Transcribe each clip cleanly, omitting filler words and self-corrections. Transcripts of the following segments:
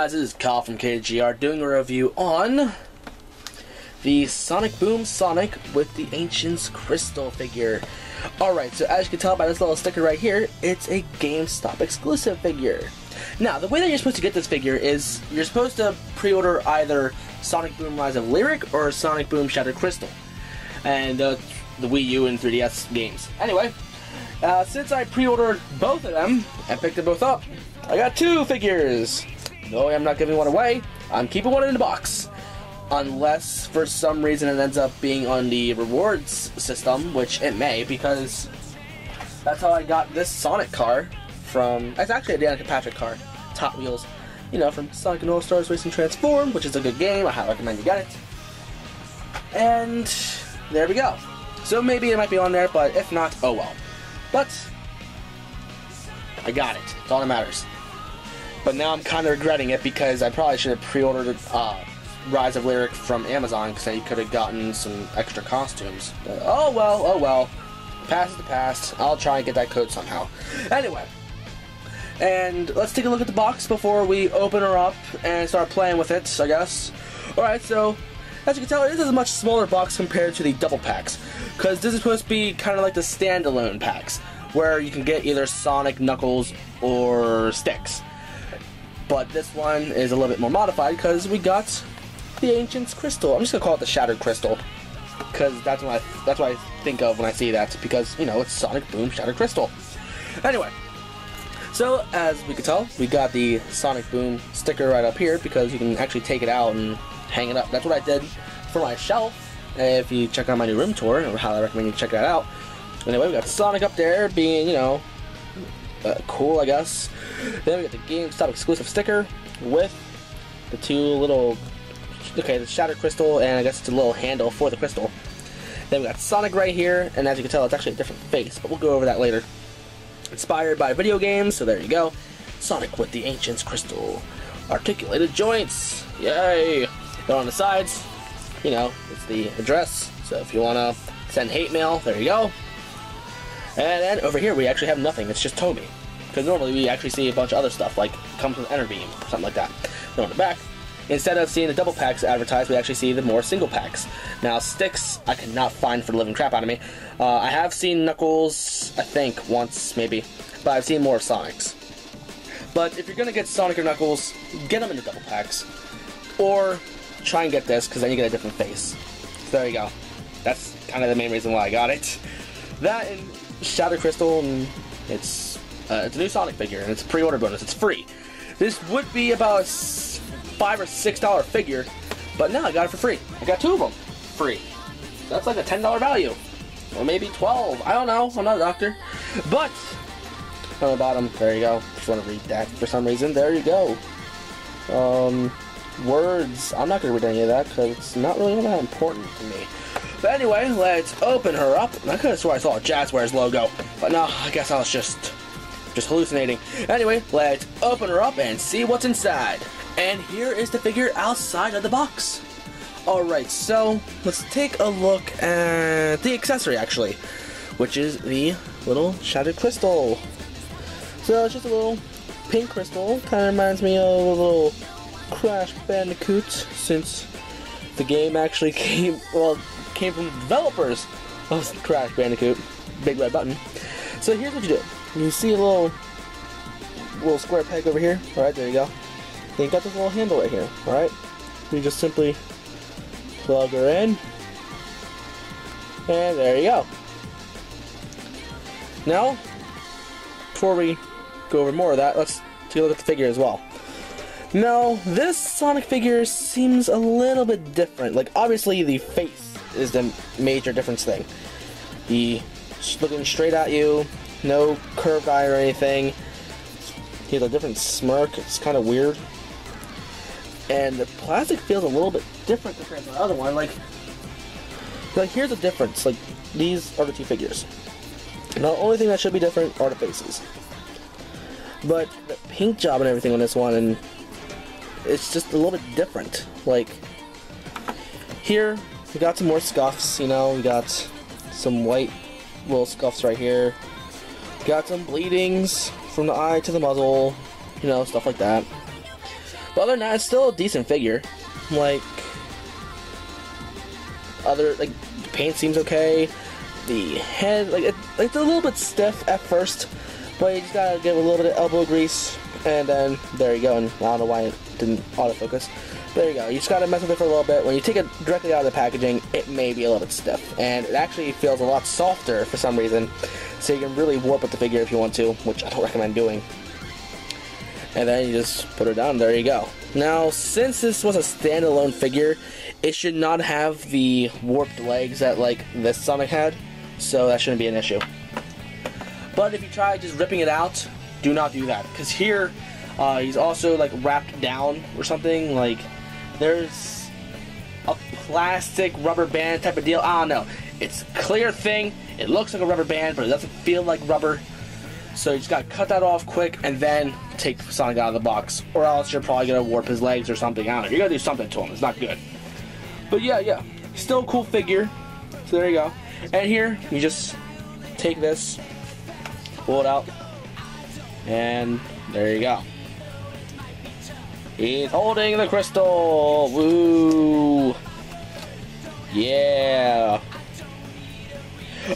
guys, this is Kyle from KGR doing a review on the Sonic Boom Sonic with the Ancient's Crystal figure. Alright, so as you can tell by this little sticker right here, it's a Gamestop exclusive figure. Now, the way that you're supposed to get this figure is you're supposed to pre-order either Sonic Boom Rise of Lyric or Sonic Boom Shattered Crystal. And the Wii U and 3DS games. Anyway, since I pre-ordered both of them and picked them both up, I got two figures. No, I'm not giving one away. I'm keeping one in the box. Unless, for some reason, it ends up being on the rewards system, which it may, because that's how I got this Sonic car from... It's actually a Danica Patrick car. Top Wheels. You know, from Sonic and All-Stars Racing Transform, which is a good game. I highly recommend you get it. And there we go. So maybe it might be on there, but if not, oh well. But I got it. It's all that matters. But now I'm kind of regretting it because I probably should have pre-ordered Rise of Lyric from Amazon because I could have gotten some extra costumes. But, oh well. Past is the past. I'll try and get that code somehow. Anyway. And let's take a look at the box before we open her up and start playing with it, I guess. Alright, so as you can tell, this is a much smaller box compared to the double packs. Because this is supposed to be kind of like the standalone packs, where you can get either Sonic, Knuckles, or Sticks. But this one is a little bit more modified because we got the Ancient's Crystal. I'm just gonna call it the Shattered Crystal because that's what I think of when I see that, because you know it's Sonic Boom Shattered Crystal. Anyway, so as we can tell, we got the Sonic Boom sticker right up here because you can actually take it out and hang it up. That's what I did for my shelf. If you check out my new room tour, I highly recommend you check that out. Anyway, we got Sonic up there being, you know, cool, I guess. Then we got the GameStop exclusive sticker with the two little, the Shattered Crystal, and I guess it's a little handle for the crystal. Then we got Sonic right here, and as you can tell, it's actually a different face, but we'll go over that later. Inspired by video games, so there you go. Sonic with the Ancient's Crystal. Articulated joints, yay! Then on the sides, you know, it's the address, so if you want to send hate mail, there you go. And then over here we actually have nothing, it's just Toby. Because normally we actually see a bunch of other stuff, like comes with Enter Beam, something like that. Then on the back, instead of seeing the double packs advertised, we actually see the more single packs. Now Sticks, I cannot find for the living crap out of me. I have seen Knuckles, I think, once, maybe. But I've seen more of Sonic's. But if you're going to get Sonic or Knuckles, get them in the double packs. Or try and get this, because then you get a different face. So there you go. That's kind of the main reason why I got it. That and Shattered Crystal, and it's a new Sonic figure, and it's a pre-order bonus. It's free. This would be about a $5 or $6 figure, but now I got it for free. I got two of them free. That's like a $10 value, or maybe 12. I don't know. I'm not a doctor. But on the bottom, there you go. Just want to read that for some reason. There you go. Words. I'm not going to read any of that because it's not really that important to me. But anyway, let's open her up. I could have swore I saw a Jazzwares logo, but no, I guess I was just hallucinating. Anyway, let's open her up and see what's inside. And here is the figure outside of the box. Alright, so let's take a look at the accessory actually, which is the little Shattered Crystal. So it's just a little pink crystal, kind of reminds me of a little Crash Bandicoot, since the game actually came from the developers of Crash Bandicoot, Big Red Button. So here's what you do. You see a little square peg over here. Alright, there you go. Then you got this little handle right here. Alright? You just simply plug her in. And there you go. Now, before we go over more of that, let's take a look at the figure as well. Now, this Sonic figure seems a little bit different. Like, obviously the face is the major difference thing. He's looking straight at you, no curved eye or anything. He has a different smirk, it's kind of weird. And the plastic feels a little bit different compared to the other one. Like here's the difference. Like, these are the two figures. Now, the only thing that should be different are the faces. But the paint job and everything on this one, and it's just a little bit different. Like, here, we got some more scuffs, you know, we got some white little scuffs right here. Got some bleedings from the eye to the muzzle, you know, stuff like that. But other than that, it's still a decent figure. Like, the paint seems okay. The head, it's a little bit stiff at first, but you just gotta give it a little bit of elbow grease, and then there you go. And I don't know why it didn't autofocus. There you go. You just gotta mess with it for a little bit. When you take it directly out of the packaging, it may be a little bit stiff, and it actually feels a lot softer for some reason. So you can really warp with the figure if you want to, which I don't recommend doing. And then you just put it down. There you go. Now, since this was a standalone figure, it should not have the warped legs that this Sonic had, so that shouldn't be an issue. But if you try just ripping it out, do not do that, because here he's also wrapped down or something. There's a plastic rubber band type of deal. I don't know. It's a clear thing. It looks like a rubber band, but it doesn't feel like rubber. So you just gotta cut that off quick and then take Sonic out of the box, or else you're probably gonna warp his legs or something. I don't know. You're gonna do something to him. It's not good. But yeah, still a cool figure. So there you go. And here you just take this, pull it out, and there you go. He's holding the crystal. Woo! Yeah.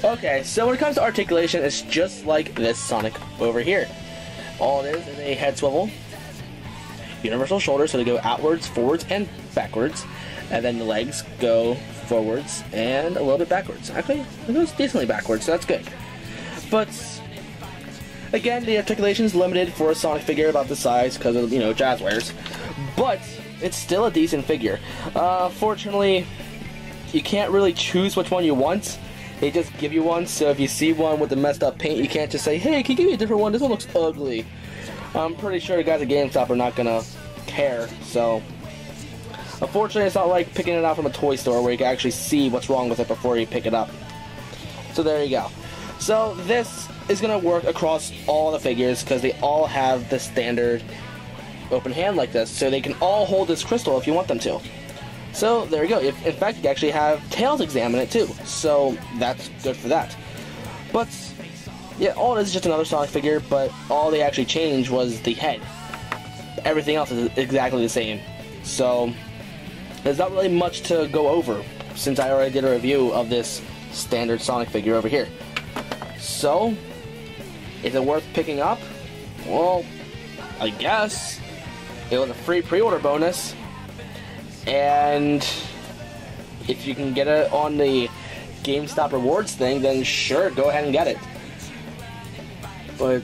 Okay, so when it comes to articulation, it's just like this Sonic over here. All it is a head swivel, universal shoulders, so they go outwards, forwards, and backwards, and then the legs go forwards and a little bit backwards. Actually, it goes decently backwards, so that's good. But again, the articulation is limited for a Sonic figure about this size because of, Jazzwares. But it's still a decent figure. Fortunately, you can't really choose which one you want. They just give you one, so if you see one with the messed up paint, you can't just say, hey, can you give me a different one? This one looks ugly. I'm pretty sure the guys at Gamestop are not gonna care, so unfortunately, it's not like picking it out from a toy store where you can actually see what's wrong with it before you pick it up. So there you go. So this is gonna work across all the figures because they all have the standard open hand like this, so they can all hold this crystal if you want them to. So there you go. In fact, you can actually have Tails examine it too, so that's good for that. But yeah, all it is just another Sonic figure, but all they actually changed was the head. Everything else is exactly the same. So there's not really much to go over since I already did a review of this standard Sonic figure over here. So, is it worth picking up? Well, I guess. It was a free pre-order bonus, and if you can get it on the GameStop rewards thing, then sure, go ahead and get it. But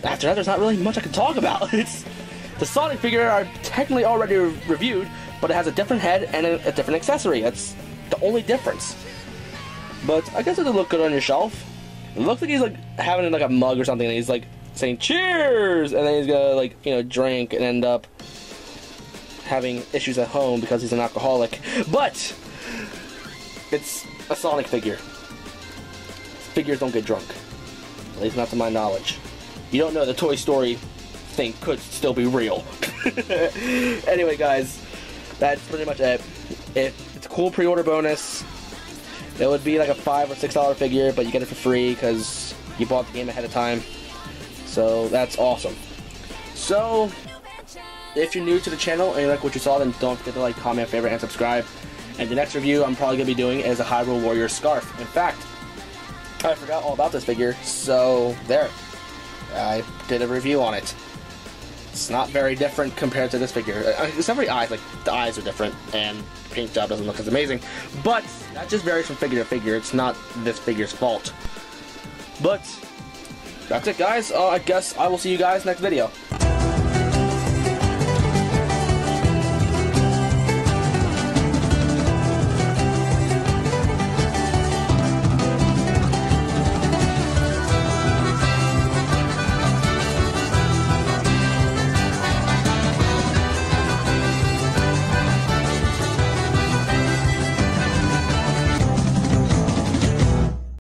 after that, there's not really much I can talk about. It's the Sonic figure I technically already reviewed, but it has a different head and a different accessory. That's the only difference. But I guess it'll look good on your shelf. It looks like he's having a mug or something, and he's saying cheers, and then he's gonna drink and end up having issues at home because he's an alcoholic. But it's a Sonic figure. Figures don't get drunk, at least not to my knowledge. You don't know, the Toy Story thing could still be real. Anyway, guys, that's pretty much it. It's a cool pre-order bonus. It would be like a $5 or $6 figure, but you get it for free because you bought the game ahead of time. So that's awesome. So if you're new to the channel and you like what you saw, then don't forget to comment, favorite, and subscribe. And the next review I'm probably going to be doing is a Hyrule Warrior scarf. In fact, I forgot all about this figure, so there. I did a review on it. It's not very different compared to this figure. Except for the eyes, the eyes are different, and the paint job doesn't look as amazing. But that just varies from figure to figure. It's not this figure's fault. But that's it, guys. I guess I will see you guys next video.